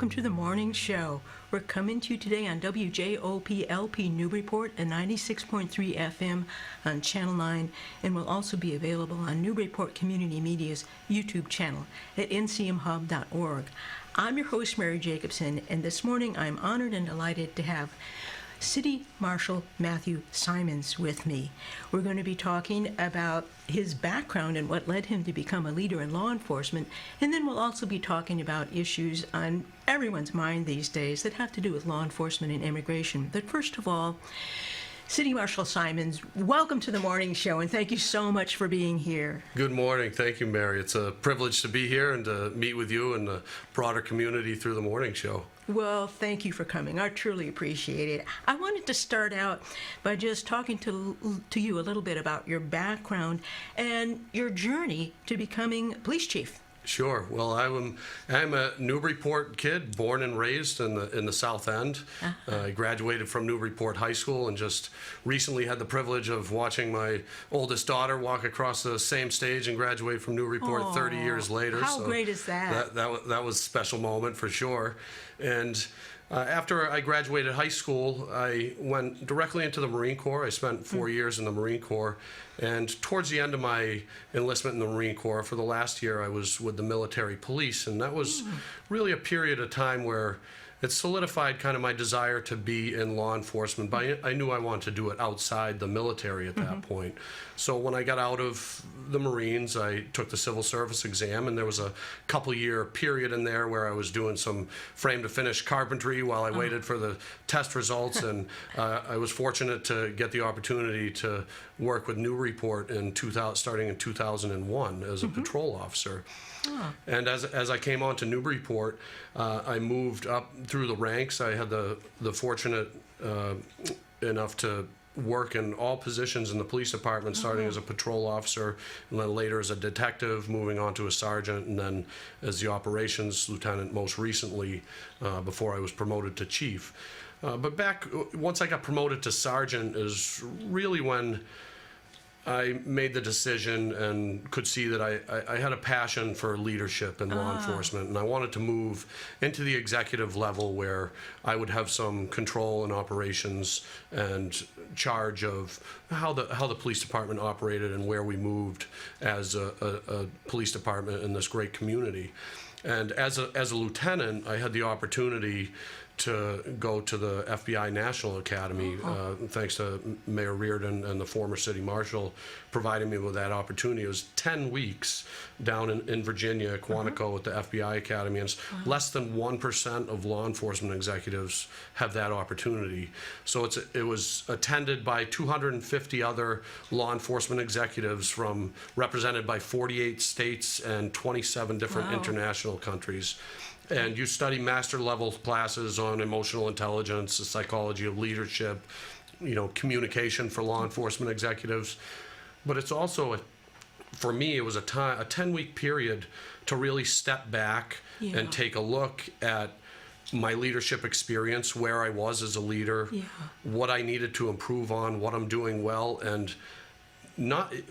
welcome to the morning show. We're coming to you today on WJOP-LP Newburyport and 96.3 FM on Channel 9, and will also be available on Newburyport Community Media's YouTube channel at ncmhub.org. I'm your host, Mary Jacobsen, and this morning I'm honored and delighted to have City Marshal Matthew Simons with me. We're going to be talking about his background and what led him to become a leader in law enforcement, and then we'll also be talking about issues on everyone's mind these days that have to do with law enforcement and immigration. But first of all, City Marshal Simons, welcome to the morning show, and thank you so much for being here. Good morning. Thank you, Mary. It's a privilege to be here and to meet with you and the broader community through the morning show. Well, thank you for coming. I truly appreciate it. I wanted to start out by just talking to you a little bit about your background and your journey to becoming police chief. Sure. Well, I'm a Newburyport kid, born and raised in the South End. I graduated from Newburyport High School and just recently had the privilege of watching my oldest daughter walk across the same stage and graduate from Newburyport 30 years later. How great is that? That was a special moment for sure. And after I graduated high school, I went directly into the Marine Corps. I spent 4 years in the Marine Corps. And towards the end of my enlistment in the Marine Corps, for the last year, I was with the military police. And that was really a period of time where it solidified kind of my desire to be in law enforcement. But I knew I wanted to do it outside the military at that point. So when I got out of the Marines, I took the civil service exam, and there was a couple-year period in there where I was doing some frame-to-finish carpentry while I waited for the test results. And I was fortunate to get the opportunity to work with Newburyport starting in 2001 as a patrol officer. And as I came on to Newburyport, I moved up through the ranks. I had the fortunate enough to work in all positions in the police department, starting as a patrol officer, and then later as a detective, moving on to a sergeant, and then as the operations lieutenant most recently, before I was promoted to chief. But once I got promoted to sergeant is really when I made the decision and could see that I had a passion for leadership in law enforcement, and I wanted to move into the executive level where I would have some control in operations and charge of how the police department operated and where we moved as a police department in this great community. And as a lieutenant, I had the opportunity to go to the FBI National Academy, thanks to Mayor Reardon and the former city marshal providing me with that opportunity. It was 10 weeks down in Virginia, at Quantico, at the FBI Academy, and less than 1% of law enforcement executives have that opportunity. So it was attended by 250 other law enforcement executives represented by 48 states and 27 different international countries. And you study master level classes on emotional intelligence, the psychology of leadership, communication for law enforcement executives. But it's also, for me, it was a 10-week period to really step back and take a look at my leadership experience, where I was as a leader, what I needed to improve on, what I'm doing well, and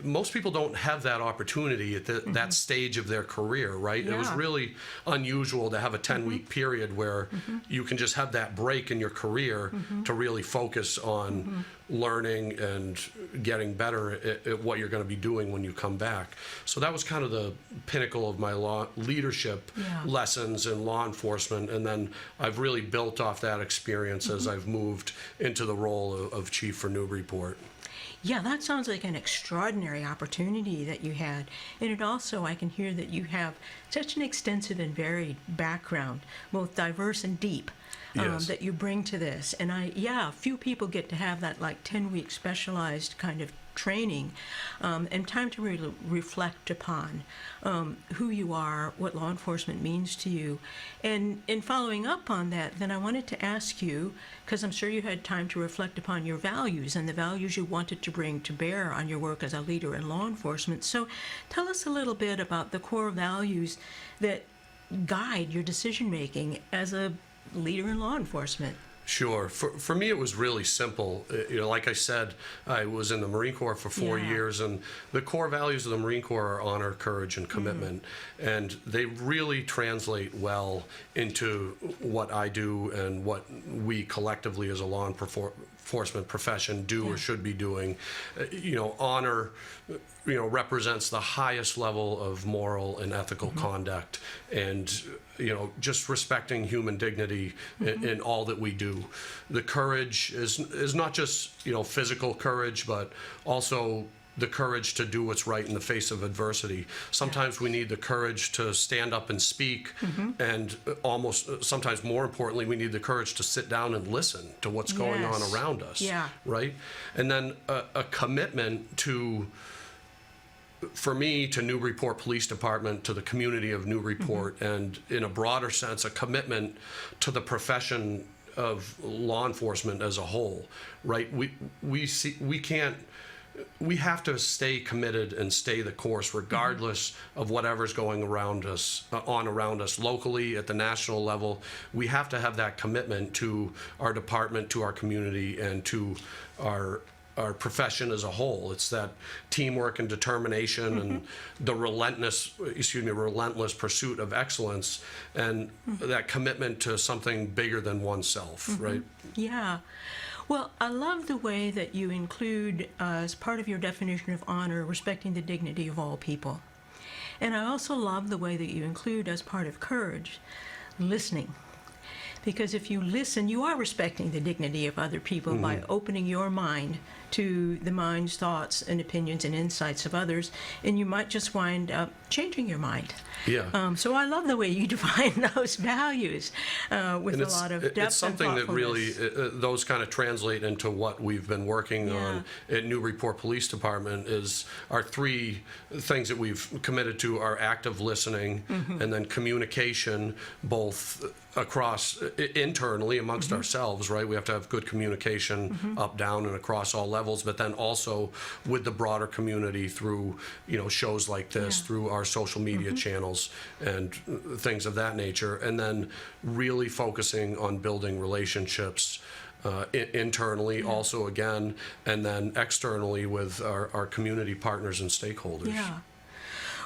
most people don't have that opportunity at that stage of their career, right? It was really unusual to have a 10-week period where you can just have that break in your career to really focus on learning and getting better at what you're going to be doing when you come back. So that was kind of the pinnacle of my leadership lessons in law enforcement, and then I've really built off that experience as I've moved into the role of chief for Newburyport. Yeah, that sounds like an extraordinary opportunity that you had. And it also, I can hear that you have such an extensive and varied background, both diverse and deep, that you bring to this. And few people get to have that like 10-week specialized kind of training and time to really reflect upon who you are, what law enforcement means to you. And in following up on that, then I wanted to ask you, because I'm sure you had time to reflect upon your values and the values you wanted to bring to bear on your work as a leader in law enforcement. So tell us a little bit about the core values that guide your decision-making as a leader in law enforcement. Sure. For me, it was really simple. Like I said, I was in the Marine Corps for 4 years, and the core values of the Marine Corps are honor, courage, and commitment. And they really translate well into what I do and what we collectively as a law enforcement profession do or should be doing. Honor, represents the highest level of moral and ethical conduct, and just respecting human dignity in all that we do. The courage is not just physical courage, but also the courage to do what's right in the face of adversity. Sometimes we need the courage to stand up and speak, and sometimes more importantly, we need the courage to sit down and listen to what's going on around us. Right? And then a commitment for me, to Newburyport Police Department, to the community of Newburyport, and in a broader sense, a commitment to the profession of law enforcement as a whole, right? We have to stay committed and stay the course, regardless of whatever's going around us locally, at the national level. We have to have that commitment to our department, to our community, and to our profession as a whole. It's that teamwork and determination and the relentless pursuit of excellence, and that commitment to something bigger than oneself, right? Yeah. Well, I love the way that you include, as part of your definition of honor, respecting the dignity of all people. And I also love the way that you include, as part of courage, listening. Because if you listen, you are respecting the dignity of other people by opening your mind to the minds, thoughts, and opinions and insights of others, and you might just wind up changing your mind. So I love the way you define those values with a lot of depth. It's something that really, those kind of translate into what we've been working on at Newburyport Police Department. Is our three things that we've committed to are active listening, and then communication, both across internally amongst ourselves, right? We have to have good communication up, down, and across all levels, but then also with the broader community through shows like this, through our social media channels and things of that nature, and then really focusing on building relationships internally also again, and then externally with our community partners and stakeholders.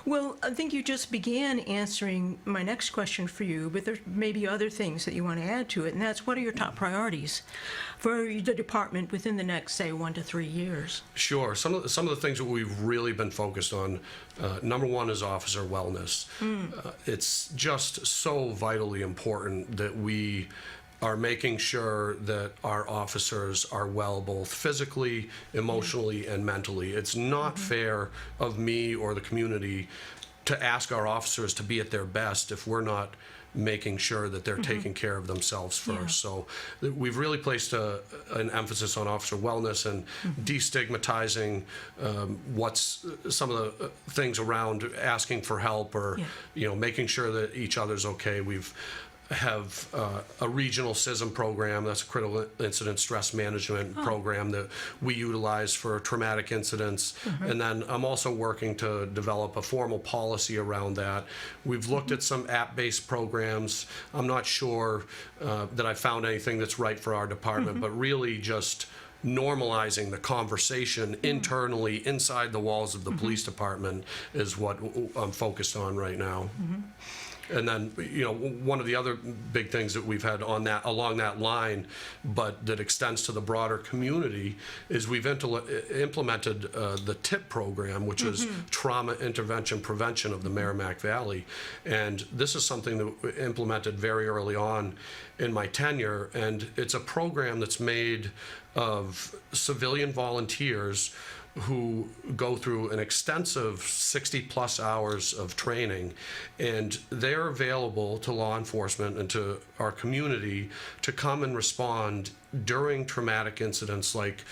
Well, I think you just began answering my next question for you, but there may be other things that you want to add to it, and that's, what are your top priorities for the department within the next, say, 1 to 3 years? Sure. Some of the things that we've really been focused on, number one is officer wellness. It's just so vitally important that we are making sure that our officers are well, both physically, emotionally, and mentally. It's not fair of me or the community to ask our officers to be at their best if we're not making sure that they're taking care of themselves first. So we've really placed an emphasis on officer wellness and destigmatizing what's some of the things around asking for help, or making sure that each other's okay. We've have a regional CISM program, that's a critical incident stress management program that we utilize for traumatic incidents. And then I'm also working to develop a formal policy around that. We've looked at some app-based programs. I'm not sure that I found anything that's right for our department, but really just normalizing the conversation internally inside the walls of the police department is what I'm focused on right now. And then, one of the other big things that we've had along that line, but that extends to the broader community, is we've implemented the TIP program, which is Trauma Intervention Prevention of the Merrimack Valley. And this is something that we implemented very early on in my tenure, and it's a program that's made of civilian volunteers who go through an extensive 60-plus hours of training, and they're available to law enforcement and to our community to come and respond during traumatic incidents like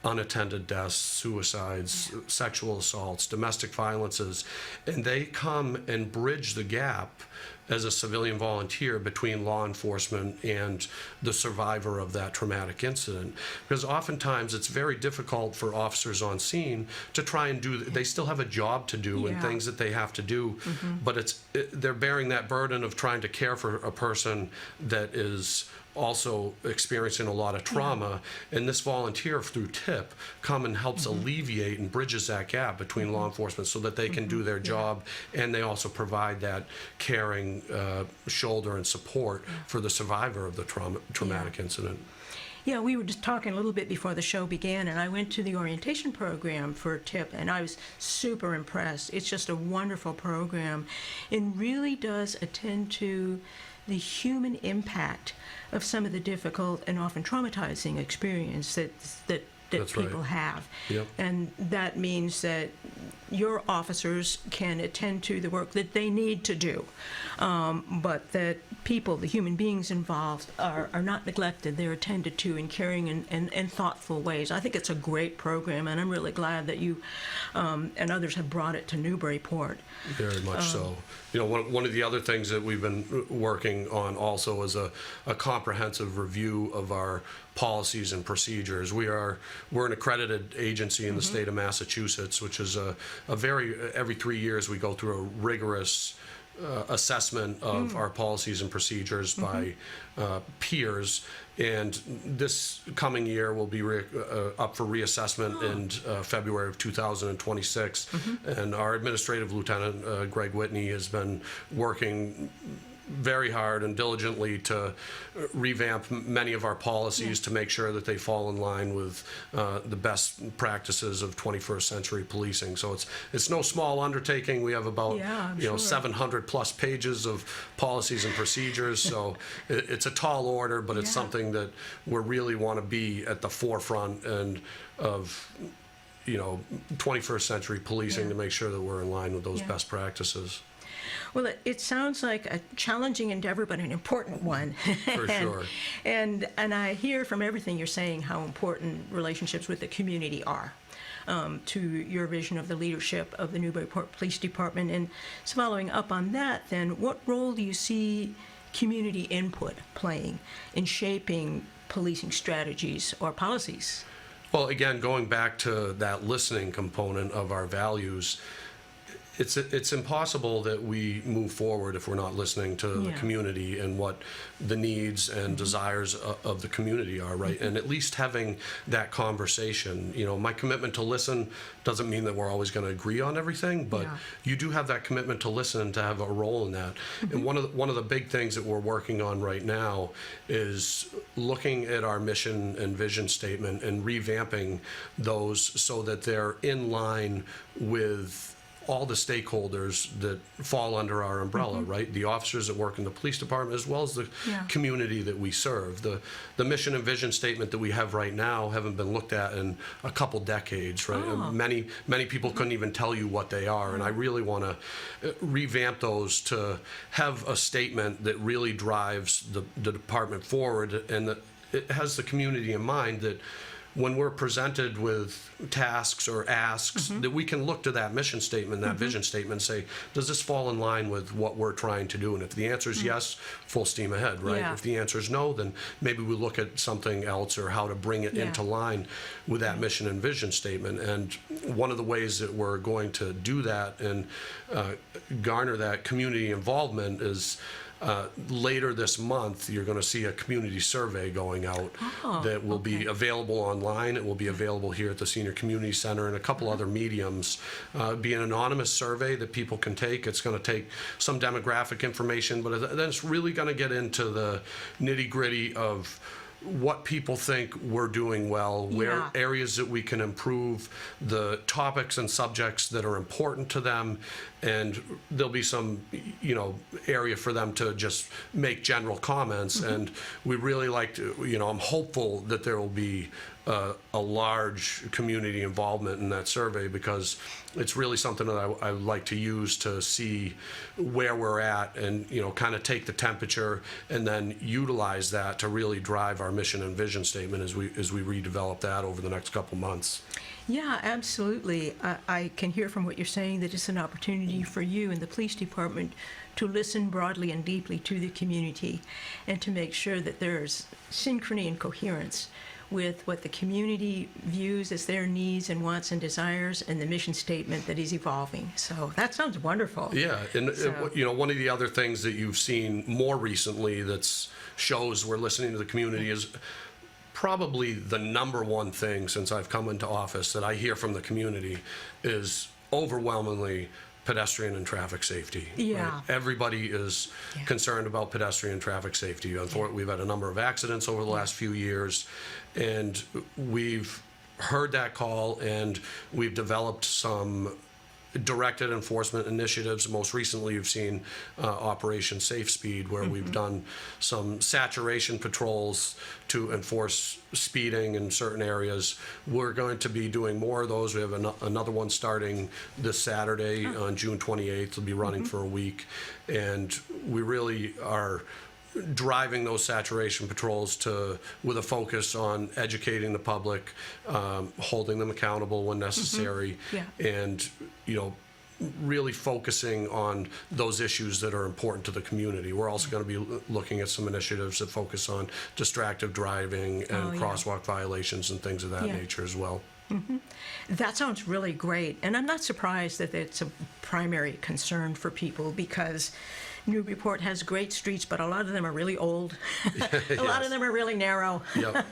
unattended deaths, suicides, sexual assaults, domestic violences, and they come and bridge the gap as a civilian volunteer between law enforcement and the survivor of that traumatic incident. Because oftentimes it's very difficult for officers on scene to try and they still have a job to do and things that they have to do, but they're bearing that burden of trying to care for a person that is also experiencing a lot of trauma, and this volunteer through TIP come and helps alleviate and bridges that gap between law enforcement so that they can do their job, and they also provide that caring shoulder and support for the survivor of the traumatic incident. Yeah, we were just talking a little bit before the show began, and I went to the orientation program for TIP, and I was super impressed. It's just a wonderful program. It really does attend to the human impact of some of the difficult and often traumatizing experience that That's people right. have. Yep. And that means that your officers can attend to the work that they need to do, but that people, the human beings involved, are not neglected. They're attended to in caring and thoughtful ways. I think it's a great program, and I'm really glad that you and others have brought it to Newburyport. Very much so. You know, one of the other things that we've been working on also is a comprehensive review of our policies and procedures. We're an accredited agency in the state of Massachusetts, which is every 3 years we go through a rigorous assessment of our policies and procedures by peers, and this coming year will be up for reassessment in February of 2026. And our administrative lieutenant, Greg Whitney, has been working very hard and diligently to revamp many of our policies to make sure that they fall in line with the best practices of 21st century policing. So it's no small undertaking. We have about 700 plus pages of policies and procedures. So it's a tall order, but it's something that we really want to be at the forefront and of 21st century policing to make sure that we're in line with those best practices. Well, it sounds like a challenging endeavor, but an important one. For sure. And I hear from everything you're saying how important relationships with the community are to your vision of the leadership of the Newburyport Police Department. And so following up on that, then, what role do you see community input playing in shaping policing strategies or policies? Well, again, going back to that listening component of our values, it's impossible that we move forward if we're not listening to the community and what the needs and desires of the community are, right? And at least having that conversation. My commitment to listen doesn't mean that we're always going to agree on everything, but you do have that commitment to listen and to have a role in that. And one of the big things that we're working on right now is looking at our mission and vision statement and revamping those so that they're in line with all the stakeholders that fall under our umbrella, right? The officers that work in the police department, as well as the community that we serve. The mission and vision statement that we have right now haven't been looked at in a couple decades, right? And many people couldn't even tell you what they are, and I really want to revamp those to have a statement that really drives the department forward, and that it has the community in mind, that when we're presented with tasks or asks, that we can look to that mission statement, that vision statement, and say, does this fall in line with what we're trying to do? And if the answer is yes, full steam ahead, right? Yeah. If the answer is no, then maybe we look at something else or how to bring it into line with that mission and vision statement. And one of the ways that we're going to do that and garner that community involvement is later this month, you're going to see a community survey going out that will be available online. It will be available here at the Senior Community Center and a couple other mediums. Be an anonymous survey that people can take. It's going to take some demographic information, but then it's really going to get into the nitty-gritty of what people think we're doing well, where areas that we can improve, the topics and subjects that are important to them, and there'll be some, area for them to just make general comments. And we really like to, I'm hopeful that there will be a large community involvement in that survey, because it's really something that I would like to use to see where we're at and, kind of take the temperature and then utilize that to really drive our mission and vision statement as we redevelop that over the next couple months. Yeah, absolutely. I can hear from what you're saying that it's an opportunity for you and the police department to listen broadly and deeply to the community and to make sure that there's synchrony and coherence with what the community views as their needs and wants and desires, and the mission statement that is evolving. So that sounds wonderful. Yeah, and So- one of the other things that you've seen more recently that shows we're listening to the community is probably the number one thing since I've come into office that I hear from the community is overwhelmingly pedestrian and traffic safety. Yeah. Right? Everybody is concerned about pedestrian and traffic safety. Unfortunately, we've had a number of accidents over the last few years, and we've heard that call, and we've developed some directed enforcement initiatives. Most recently, you've seen Operation Safe Speed, where we've done some saturation patrols to enforce speeding in certain areas. We're going to be doing more of those. We have another one starting this Saturday on June 28th. It'll be running for a week. And we really are driving those saturation patrols with a focus on educating the public, holding them accountable when necessary, and really focusing on those issues that are important to the community. We're also going to be looking at some initiatives that focus on distracted driving and crosswalk violations and things of that nature as well. That sounds really great, and I'm not surprised that it's a primary concern for people, because Newburyport has great streets, but a lot of them are really old. A lot of them are really narrow. Yep.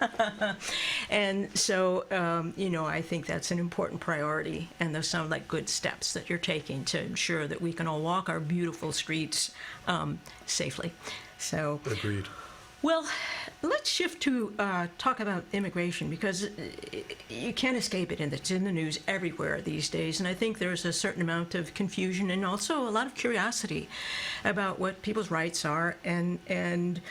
And so, I think that's an important priority, and those sound like good steps that you're taking to ensure that we can all walk our beautiful streets safely. So, Agreed. well, let's shift to talk about immigration, because you can't escape it, and it's in the news everywhere these days. And I think there's a certain amount of confusion and also a lot of curiosity about what people's rights are. And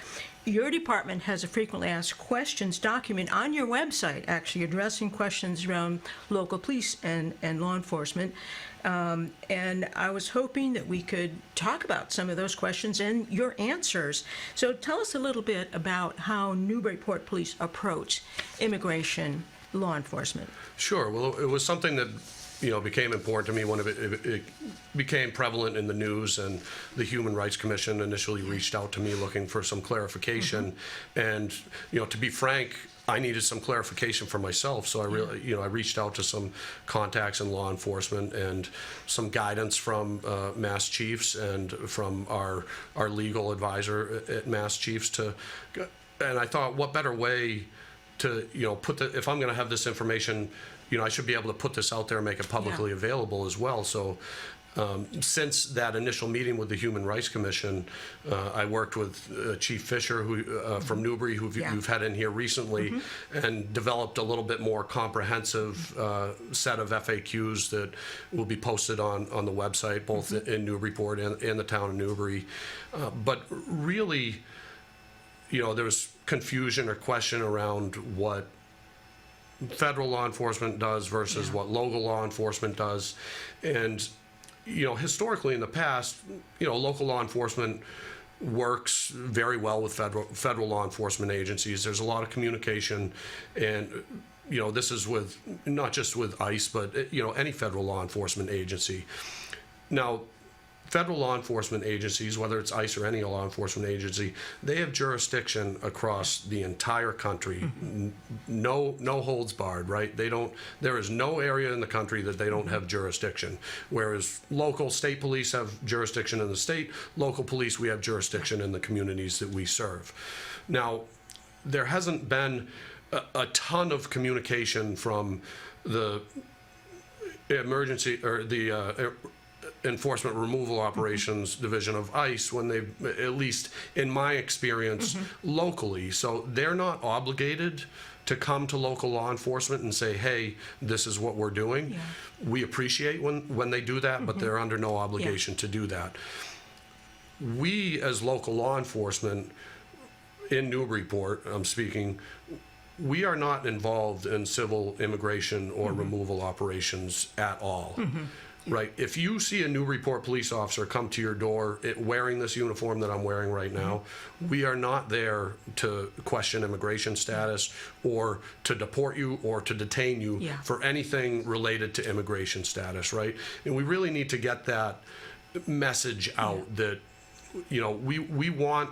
your department has a frequently asked questions document on your website, actually addressing questions around local police and law enforcement. And I was hoping that we could talk about some of those questions and your answers. So tell us a little bit about how Newburyport Police approach immigration law enforcement. Sure. Well, it was something that became important to me when it became prevalent in the news, and the Human Rights Commission initially reached out to me looking for some clarification. And to be frank, I needed some clarification for myself, so I reached out to some contacts in law enforcement and some guidance from Mass Chiefs and from our legal advisor at Mass Chiefs and I thought, what better way to if I'm going to have this information, I should be able to put this out there and make it publicly available as well. So since that initial meeting with the Human Rights Commission, I worked with Chief Fisher, who from Newbury, who you've had in here recently, and developed a little bit more comprehensive set of FAQs that will be posted on the website, both in Newburyport and in the town of Newbury. But really, there was confusion or question around what federal law enforcement does versus what local law enforcement does. And historically in the past, local law enforcement works very well with federal law enforcement agencies. There's a lot of communication, and this is with not just with ICE, but any federal law enforcement agency. Now, federal law enforcement agencies, whether it's ICE or any law enforcement agency, they have jurisdiction across the entire country. No holds barred, right? There is no area in the country that they don't have jurisdiction. Whereas state police have jurisdiction in the state, local police, we have jurisdiction in the communities that we serve. Now, there hasn't been a ton of communication from the emergency or the Enforcement Removal Operations Division of ICE when they, at least in my experience, locally. So they're not obligated to come to local law enforcement and say, hey, this is what we're doing. We appreciate when they do that, but they're under no obligation to do that. We, as local law enforcement in Newburyport, I'm speaking, we are not involved in civil immigration or removal operations at all. Right. If you see a Newburyport police officer come to your door wearing this uniform that I'm wearing right now, we are not there to question immigration status or to deport you or to detain you for anything related to immigration status. Right. And we really need to get that message out that, we want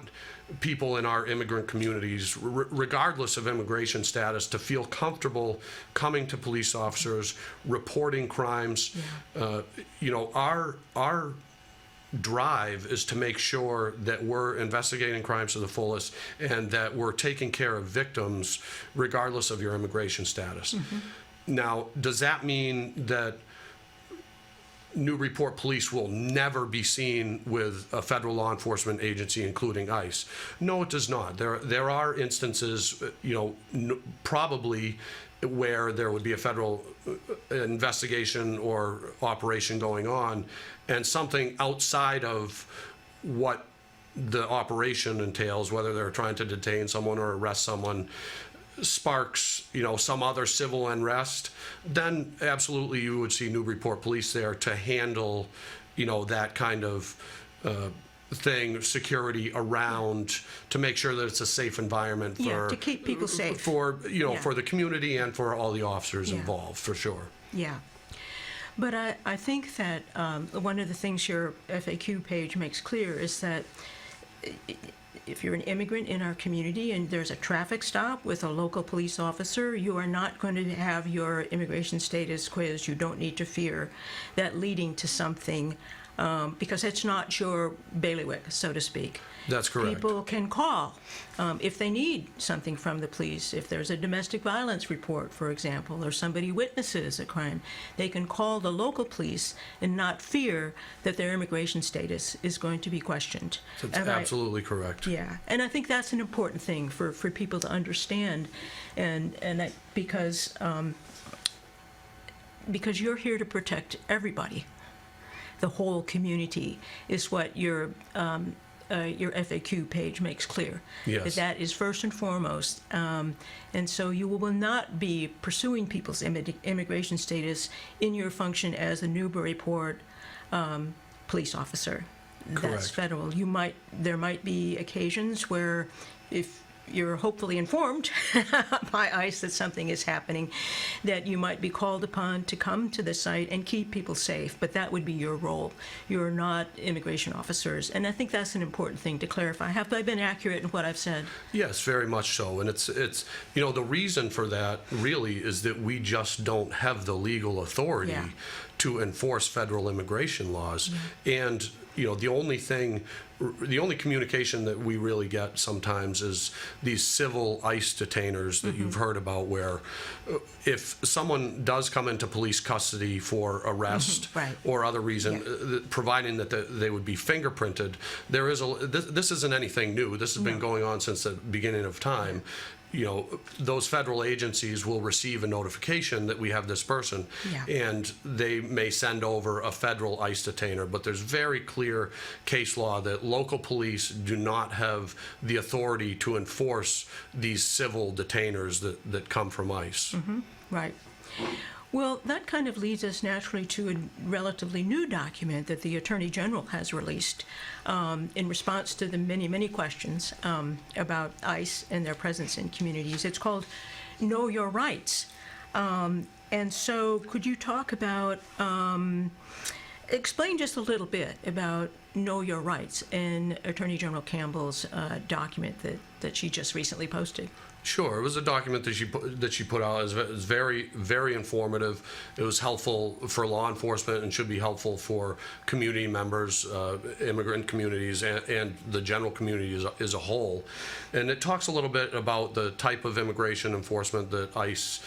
people in our immigrant communities, regardless of immigration status, to feel comfortable coming to police officers, reporting crimes. Our drive is to make sure that we're investigating crimes to the fullest and that we're taking care of victims regardless of your immigration status. Now, does that mean that Newburyport Police will never be seen with a federal law enforcement agency, including ICE? No, it does not. There are instances, probably where there would be a federal investigation or operation going on, and something outside of what the operation entails, whether they're trying to detain someone or arrest someone, sparks, some other civil unrest, then absolutely you would see Newburyport Police there to handle, that kind of thing, security around, to make sure that it's a safe environment to keep people safe. For the community and for all the officers involved, for sure. Yeah. But I think that one of the things your FAQ page makes clear is that if you're an immigrant in our community and there's a traffic stop with a local police officer, you are not going to have your immigration status quiz. You don't need to fear that leading to something, because it's not your bailiwick, so to speak. That's correct. People can call if they need something from the police. If there's a domestic violence report, for example, or somebody witnesses a crime, they can call the local police and not fear that their immigration status is going to be questioned. That's absolutely correct. Yeah, and I think that's an important thing for people to understand, and that because you're here to protect everybody. The whole community is what your FAQ page makes clear. Yes. That is first and foremost. And so you will not be pursuing people's immigration status in your function as a Newburyport police officer. Correct. That's federal. There might be occasions where, if you're hopefully informed by ICE that something is happening, that you might be called upon to come to the site and keep people safe, but that would be your role. You're not immigration officers, and I think that's an important thing to clarify. Have I been accurate in what I've said? Yes, very much so, and it's the reason for that really is that we just don't have the legal authority to enforce federal immigration laws, and the only communication that we really get sometimes is these civil ICE detainers that you've heard about, where if someone does come into police custody for arrest or other reason, providing that they would be fingerprinted, this isn't anything new. This has been going on since the beginning of time. Those federal agencies will receive a notification that we have this person, and they may send over a federal ICE detainer, but there's very clear case law that local police do not have the authority to enforce these civil detainers that come from ICE. Right. Well, that kind of leads us naturally to a relatively new document that the Attorney General has released in response to the many, many questions about ICE and their presence in communities. It's called Know Your Rights. And so could you talk about, explain just a little bit about Know Your Rights in Attorney General Campbell's document that she just recently posted? Sure. It was a document that she put out. It was very, very informative. It was helpful for law enforcement and should be helpful for community members, immigrant communities, and the general community as a whole. And it talks a little bit about the type of immigration enforcement that ICE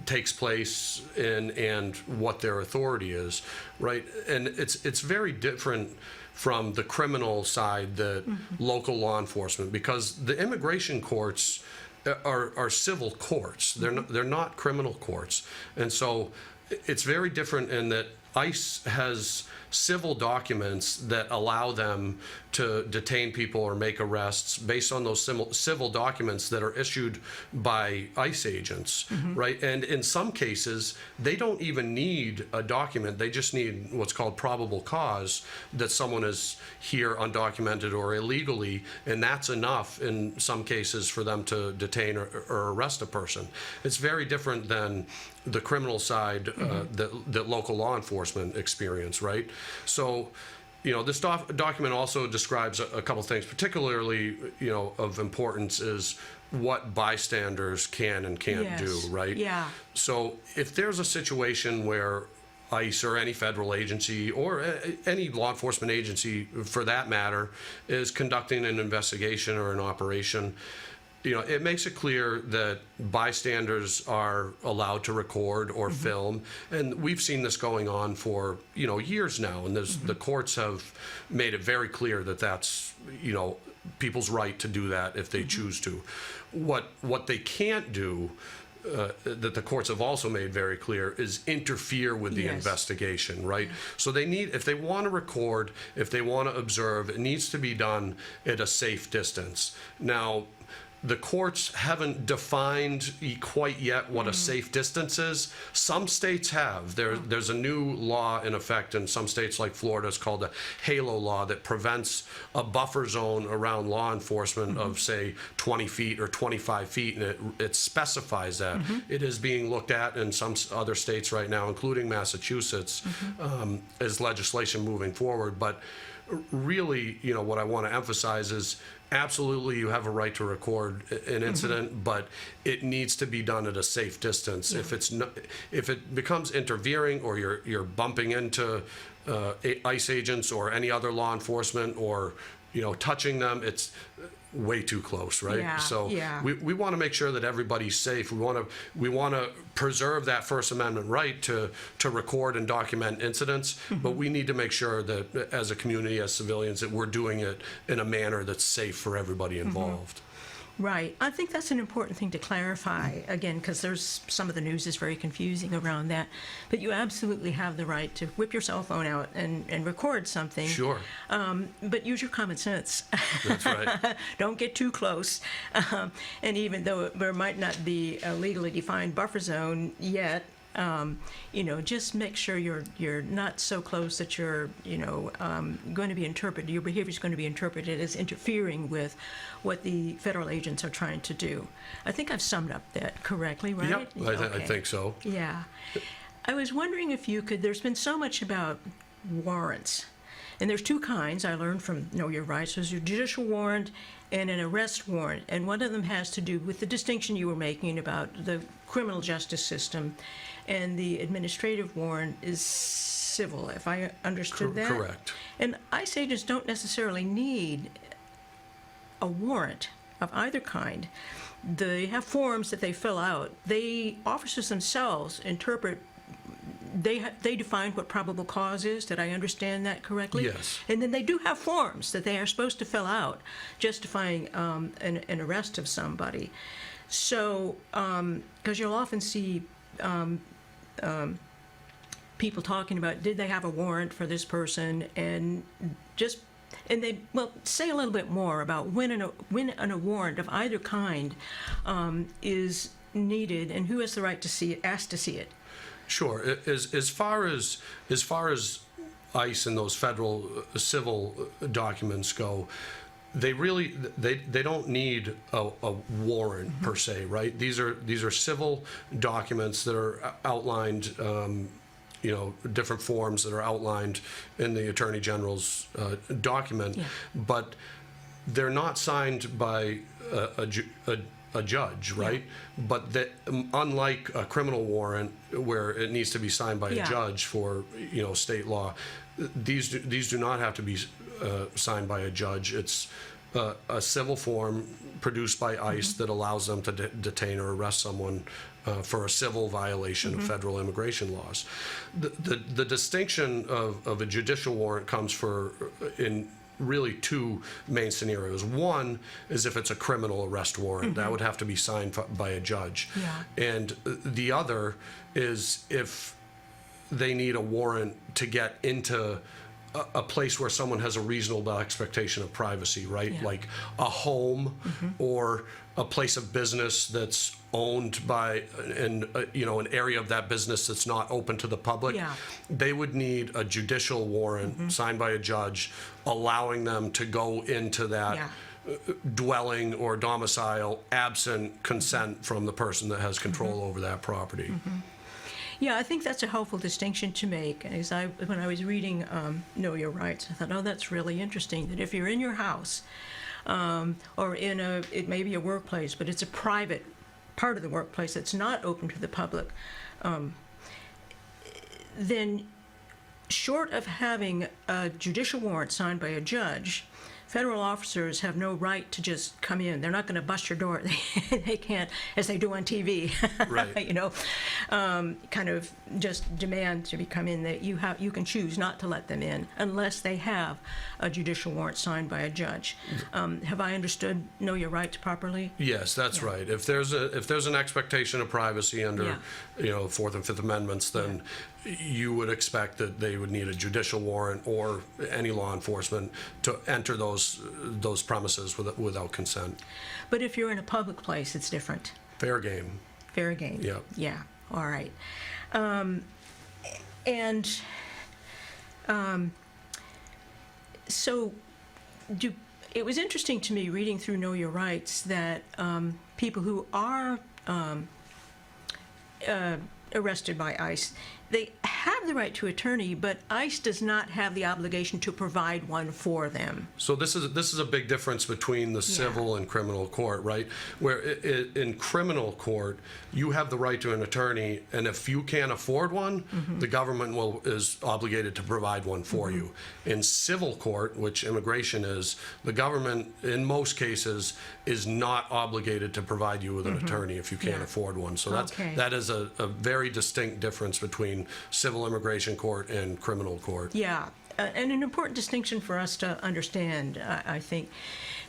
takes place in and what their authority is, right? And it's very different from the criminal side, the local law enforcement, because the immigration courts are civil courts. They're not criminal courts. And so it's very different in that ICE has civil documents that allow them to detain people or make arrests based on those civil documents that are issued by ICE agents, right? And in some cases, they don't even need a document. They just need what's called probable cause that someone is here undocumented or illegally, and that's enough in some cases for them to detain or arrest a person. It's very different than the criminal side that local law enforcement experience, right? So This document also describes a couple things, particularly, of importance is what bystanders can and can't do, right? Yeah. So if there's a situation where ICE or any federal agency or any law enforcement agency for that matter is conducting an investigation or an operation, it makes it clear that bystanders are allowed to record or film, and we've seen this going on for years now, and the courts have made it very clear that that's people's right to do that if they choose to. What they can't do, that the courts have also made very clear, is interfere with the investigation, right? So if they want to record, if they want to observe, it needs to be done at a safe distance. Now, the courts haven't defined quite yet what a safe distance is. Some states have. There's a new law in effect in some states like Florida. It's called the HALO law that prevents a buffer zone around law enforcement of, say, 20 feet or 25 feet, and it specifies that. It is being looked at in some other states right now, including Massachusetts, as legislation moving forward. But really, what I want to emphasize is absolutely you have a right to record an incident, but it needs to be done at a safe distance. If it becomes interfering, or you're bumping into ICE agents or any other law enforcement, or touching them, it's way too close, right? We want to make sure that everybody's safe. We want to preserve that First Amendment right to record and document incidents, but we need to make sure that as a community, as civilians, that we're doing it in a manner that's safe for everybody involved. Right. I think that's an important thing to clarify, again, because some of the news is very confusing around that. But you absolutely have the right to whip your cell phone out and record something. Sure. But use your common sense. That's right. Don't get too close. And even though there might not be a legally defined buffer zone yet, just make sure you're not so close that you're, going to be interpreted, your behavior is going to be interpreted as interfering with what the federal agents are trying to do. I think I've summed up that correctly, right? Yep, I think so. Yeah. I was wondering if you could, there's been so much about warrants. And there's two kinds I learned from Know Your Rights. There's a judicial warrant and an arrest warrant. And one of them has to do with the distinction you were making about the criminal justice system, and the administrative warrant is civil, if I understood that. Correct. And ICE agents don't necessarily need a warrant of either kind. They have forms that they fill out. Officers themselves interpret. They define what probable cause is. Did I understand that correctly? Yes. And then they do have forms that they are supposed to fill out justifying an arrest of somebody. So, because you'll often see people talking about, did they have a warrant for this person, and they say a little bit more about when a warrant of either kind is needed, and who has the right to see it, asked to see it. Sure. As far as ICE and those federal civil documents go, they don't need a warrant per se, right? These are civil documents that are outlined, different forms that are outlined in the Attorney General's document, but they're not signed by a judge, right? But that, unlike a criminal warrant where it needs to be signed by a judge for state law, these do not have to be signed by a judge. It's a civil form produced by ICE that allows them to detain or arrest someone for a civil violation of federal immigration laws. The distinction of a judicial warrant comes in really two main scenarios. One is if it's a criminal arrest warrant, that would have to be signed by a judge. And the other is if they need a warrant to get into a place where someone has a reasonable expectation of privacy, right? Like a home or a place of business that's owned by an area of that business that's not open to the public. They would need a judicial warrant signed by a judge allowing them to go into that dwelling or domicile absent consent from the person that has control over that property. Yeah, I think that's a helpful distinction to make. When I was reading Know Your Rights, I thought, oh, that's really interesting, that if you're in your house or it may be a workplace, but it's a private part of the workplace that's not open to the public, then short of having a judicial warrant signed by a judge, federal officers have no right to just come in. They're not going to bust your door. They can't, as they do on TV, Right. you know, kind of just demand to come in. That you can choose not to let them in unless they have a judicial warrant signed by a judge. Have I understood Know Your Rights properly? Yes, that's right. If there's an expectation of privacy under, Fourth and Fifth Amendments, then you would expect that they would need a judicial warrant or any law enforcement to enter those premises without consent. But if you're in a public place, it's different. Fair game. Fair game. Yeah. Yeah. All right. So it was interesting to me reading through Know Your Rights that people who are arrested by ICE, they have the right to attorney, but ICE does not have the obligation to provide one for them. So this is a big difference between the civil and criminal court, right? Where in criminal court, you have the right to an attorney, and if you can't afford one, the government is obligated to provide one for you. In civil court, which immigration is, the government, in most cases, is not obligated to provide you with an attorney if you can't afford one. So that is a very distinct difference between civil immigration court and criminal court. Yeah, and an important distinction for us to understand, I think.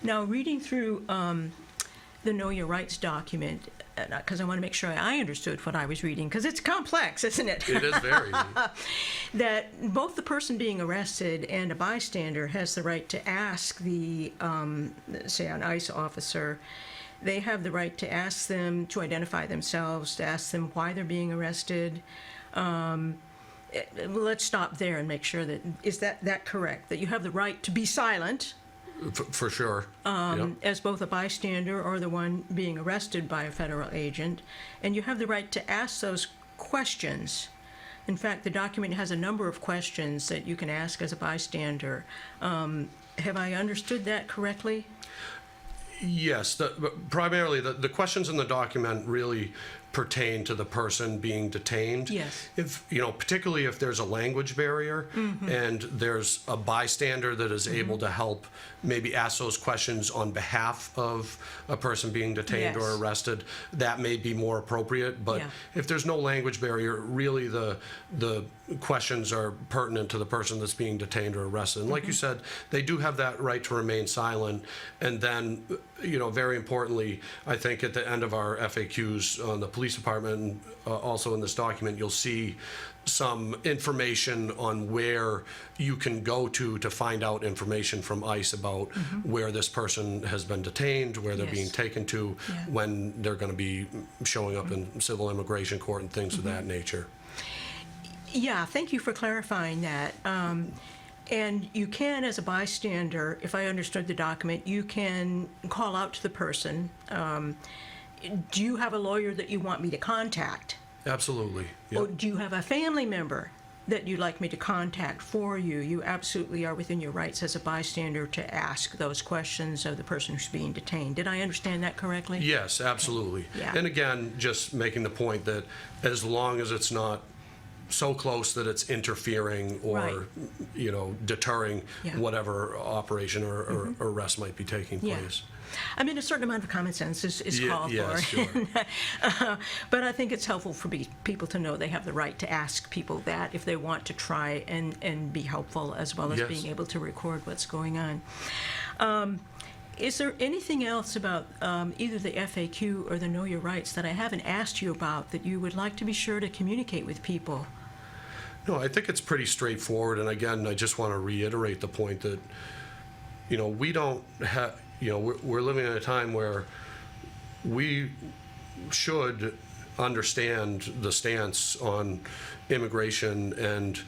Now, reading through the Know Your Rights document, because I want to make sure I understood what I was reading, because it's complex, isn't it? It is very. That both the person being arrested and a bystander has the right to ask the, say, an ICE officer. They have the right to ask them to identify themselves, to ask them why they're being arrested. Let's stop there and make sure is that correct? That you have the right to be silent, For sure. as both a bystander or the one being arrested by a federal agent, and you have the right to ask those questions. In fact, the document has a number of questions that you can ask as a bystander. Have I understood that correctly? Yes, primarily the questions in the document really pertain to the person being detained. Yes. If particularly if there's a language barrier and there's a bystander that is able to help maybe ask those questions on behalf of a person being detained or arrested, that may be more appropriate. But if there's no language barrier, really the questions are pertinent to the person that's being detained or arrested. And like you said, they do have that right to remain silent. And then, very importantly, I think at the end of our FAQs on the police department, also in this document, you'll see some information on where you can go to find out information from ICE about where this person has been detained, where they're being taken to, when they're going to be showing up in civil immigration court and things of that nature. Yeah, thank you for clarifying that. And you can, as a bystander, if I understood the document, you can call out to the person. Do you have a lawyer that you want me to contact? Absolutely. Yep. Or do you have a family member that you'd like me to contact for you? You absolutely are within your rights as a bystander to ask those questions of the person who's being detained. Did I understand that correctly? Yes, absolutely. Okay. Yeah. And again, just making the point that as long as it's not so close that it's interfering or, deterring whatever operation or arrest might be taking place. I mean, a certain amount of common sense is called for. Sure. But I think it's helpful for people to know they have the right to ask people that if they want to try and be helpful, as well as being able to record what's going on. Is there anything else about either the FAQ or the Know Your Rights that I haven't asked you about that you would like to be sure to communicate with people? No, I think it's pretty straightforward. And again, I just want to reiterate the point that, we don't have, we're living in a time where we should understand the stance on immigration and,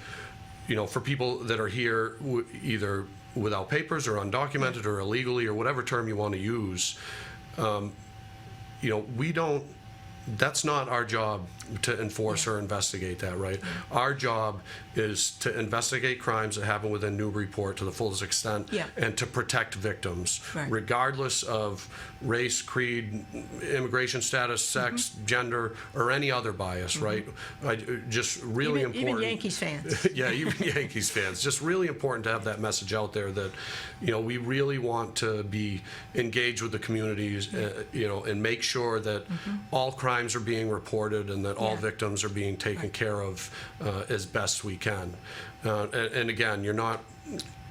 for people that are here either without papers or undocumented or illegally or whatever term you want to use, we don't that's not our job to enforce or investigate that, right? Our job is to investigate crimes that happen within Newburyport to the fullest extent and to protect victims, regardless of race, creed, immigration status, sex, gender, or any other bias, right? Just really important. Even Yankees fans. Yeah, even Yankees fans. Just really important to have that message out there that, we really want to be engaged with the communities, and make sure that all crimes are being reported and that all victims are being taken care of as best we can. And again, you're not,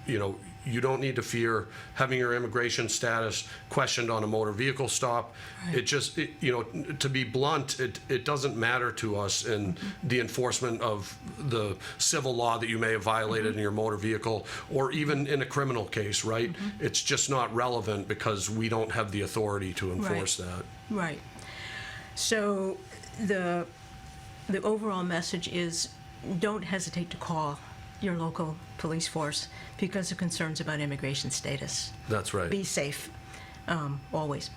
you don't need to fear having your immigration status questioned on a motor vehicle stop. It just, to be blunt, it doesn't matter to us in the enforcement of the civil law that you may have violated in your motor vehicle, or even in a criminal case, right? It's just not relevant because we don't have the authority to enforce that. Right. So the overall message is, don't hesitate to call your local police force because of concerns about immigration status. That's right. Be safe, always.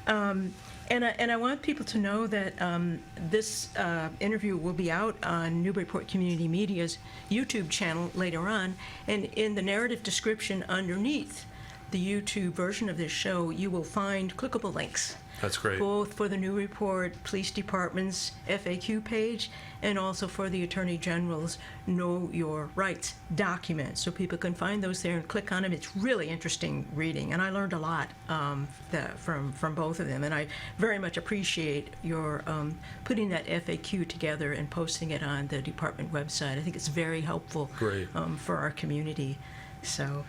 And I want people to know that this interview will be out on Newburyport Community Media's YouTube channel later on, and in the narrative description underneath the YouTube version of this show, you will find clickable links. That's great. Both for the Newburyport Police Department's FAQ page and also for the Attorney General's Know Your Rights document. So people can find those there and click on them. It's really interesting reading, and I learned a lot from both of them. And I very much appreciate your putting that FAQ together and posting it on the department website. I think it's very helpful for our community. So.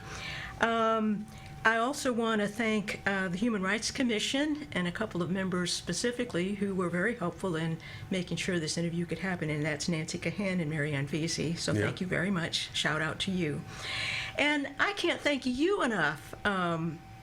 I also want to thank the Human Rights Commission and a couple of members specifically who were very helpful in making sure this interview could happen, and that's Nancy Cahan and Marianne Vesey. So thank you very much. Shout out to you. And I can't thank you enough,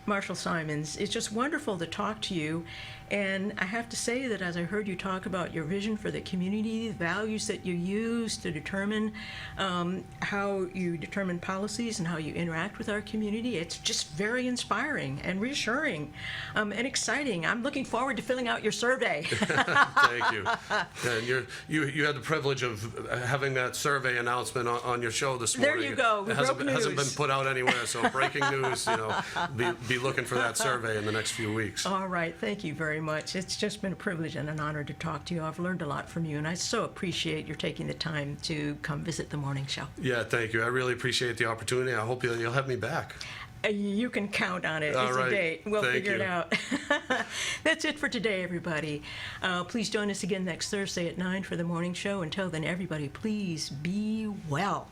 Marshall Simons. It's just wonderful to talk to you. And I have to say that as I heard you talk about your vision for the community, the values that you use to determine how you determine policies and how you interact with our community, it's just very inspiring and reassuring and exciting. I'm looking forward to filling out your survey. Thank you. And you had the privilege of having that survey announcement on your show this morning. There you go. It hasn't been put out anywhere, so breaking news, be looking for that survey in the next few weeks. All right. Thank you very much. It's just been a privilege and an honor to talk to you. I've learned a lot from you, and I so appreciate your taking the time to come visit the morning show. Yeah, thank you. I really appreciate the opportunity. I hope you'll have me back. You can count on it. All it's right. a date. We'll Thank figure you. it out. That's it for today, everybody. Please join us again next Thursday at 9 for the morning show. Until then, everybody, please be well.